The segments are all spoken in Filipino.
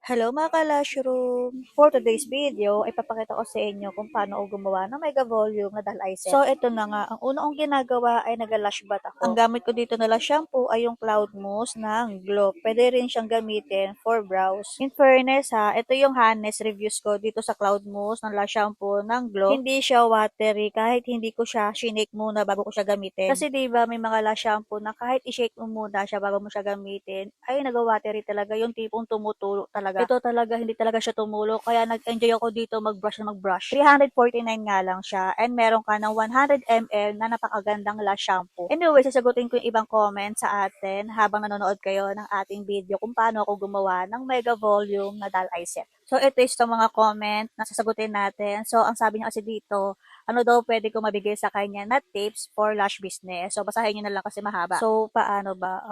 Hello mga ka-Lushroom! For today's video, ay papakita ko sa inyo kung paano ako gumawa ng mega volume na doll eye set. So ito na nga, ang una kong ginagawa ay nag-lash bath ako. Ang gamit ko dito na lash shampoo ay yung Cloud Mousse ng Glow. Pwede rin siyang gamitin for brows. In fairness ha, ito yung honest reviews ko dito sa Cloud Mousse ng lash shampoo ng Glow. Hindi siya watery kahit hindi ko siya shinake muna bago ko siya gamitin. Kasi diba may mga lash shampoo na kahit i-shake mo muna siya bago mo siya gamitin, ay nag-watery talaga, yung tipong tumutulo talaga. Ito talaga, hindi talaga siya tumulo. Kaya nag-enjoy ako dito mag-brush na mag-brush. 349 nga lang siya. And meron ka ng 100 ml na napakagandang lash shampoo. Anyway, sasagutin ko yung ibang comment sa atin habang nanonood kayo ng ating video kung paano ako gumawa ng mega volume na doll eye set. So, ito is yung mga comment na sasagutin natin. So, ang sabi niya kasi dito, ano daw pwede ko mabigay sa kanya na tips for lash business. So, basahin niyo na lang kasi mahaba. So, paano ba?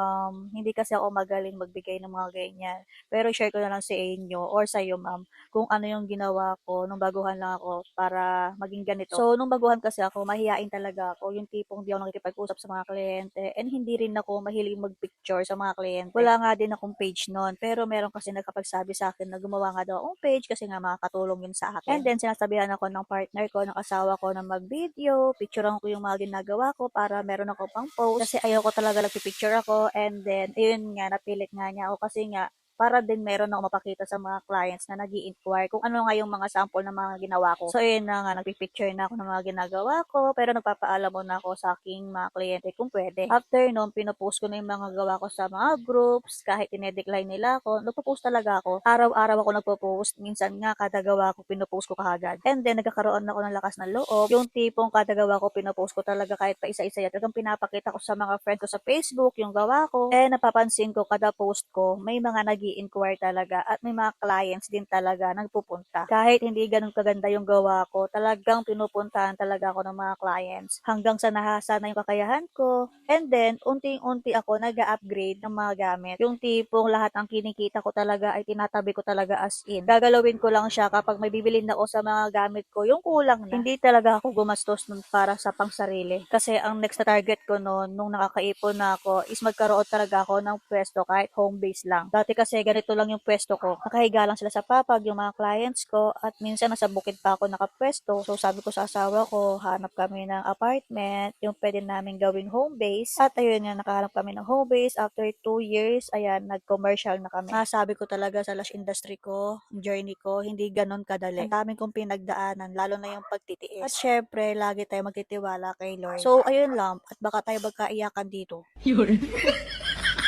Hindi kasi ako magaling magbigay ng mga ganyan. Pero share ko na lang sa inyo or sa iyo, ma'am, kung ano yung ginawa ko nung baguhan lang ako para maging ganito. So, nung baguhan kasi ako, mahihain talaga ako. Yung tipong di ako nakikipag-usap sa mga kliyente. And hindi rin ako mahilig mag-picture sa mga kliyente. Wala nga din akong page noon. Pero meron kasi nagkapagsabi sa akin na gumawa nga daw akong page kasi nga makakatulong yun sa akin. And then, sinasabihan ako ng partner ko, ng asawa ko na mag-video. Picturean ko yung mga ginagawa ko para meron ako pang post. Kasi ayoko talaga nagpipicture ako. And then, ayun nga, napilit nga niya ako kasi nga, para din meron akong mapakita sa mga clients na nag-i-inquire kung ano nga yung mga sample ng mga ginawa ko. So, ayun na nga, nagpipicture na ako ng mga ginagawa ko, pero nagpapaalam muna ako sa aking mga kliyente kung pwede. After nun, pinopost ko na yung mga gawa ko sa mga groups, kahit dinedecline nila ako, nagpo-post talaga ako. Araw-araw ako nagpo-post, minsan nga kada gawa ko pinopost ko kaagad. And then, nagkakaroon ako ng lakas ng loob. Yung tipong kada gawa ko pinopost ko talaga kahit pa isa-isa yan. Talagang pinapakita ko sa mga friends ko sa Facebook yung gawa ko. Eh, napapansin ko kada post ko, may mga nag-i-inquire talaga at may mga clients din talaga nagpupunta. Kahit hindi ganun kaganda yung gawa ko, talagang pinupuntahan talaga ako ng mga clients hanggang sa nahasa na yung kakayahan ko. And then, unti-unti ako nag-upgrade ng mga gamit. Yung tipong lahat ng kinikita ko talaga ay tinatabi ko talaga as in. Gagalawin ko lang siya kapag may bibilin ako sa mga gamit ko, yung kulang na. Hindi talaga ako gumastos nun para sa pangsarili. Kasi ang next na target ko noon, nung nakakaipon na ako, is magkaroon talaga ako ng pwesto kahit home base lang. Dati kasi ganito lang yung pwesto ko. Nakahiga lang sila sa papag yung mga clients ko at minsan nasa bukid pa ako nakapwesto. So sabi ko sa asawa ko, hanap kami ng apartment yung pwede namin gawing home base. At ayun nga, nakahanap kami ng home base. After 2 years, ayan, nag-commercial na kami. Masabi ko talaga sa lash industry ko, journey ko, hindi ganon kadali. Ang daming kong pinagdaanan, lalo na yung pagtitiis. At syempre, lagi tayo magtitiwala kay Lord. So ayun lang, at baka tayo magkaiyakan dito.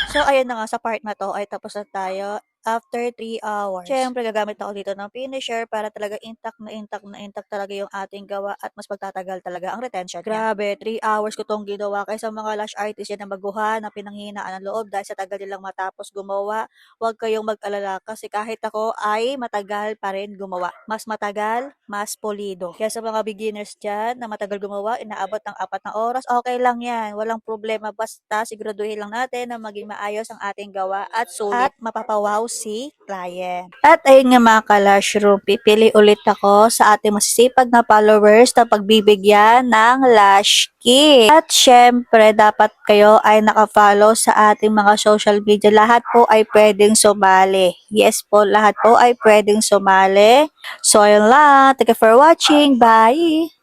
So, ayun na nga, sa part na to ay tapos na tayo after 3 hours. Siyempre, gagamit ako dito ng finisher para talaga intact talaga yung ating gawa at mas magtatagal talaga ang retention niya. Grabe, 3 hours ko tong ginawa. Kaysa mga lash artist yan na baguhan, na pinanghinaan ng loob dahil sa tagal nilang matapos gumawa, huwag kayong mag-alala kasi kahit ako ay matagal pa rin gumawa. Mas matagal, mas polido. Kaya sa mga beginners dyan na matagal gumawa, inaabot ng 4 na oras, okay lang yan. Walang problema. Basta siguraduhin lang natin na maging maayos ang ating gawa at sulit. At mapapawaw si client. At ayun nga mga ka-Lushroom, pipili ulit ako sa ating masisipag na followers na pagbibigyan ng lash kit. At syempre, dapat kayo ay nakafollow sa ating mga social media. Lahat po ay pwedeng sumali. Yes po, lahat po ay pwedeng sumali. So, ayun lang. Thank you for watching. Bye!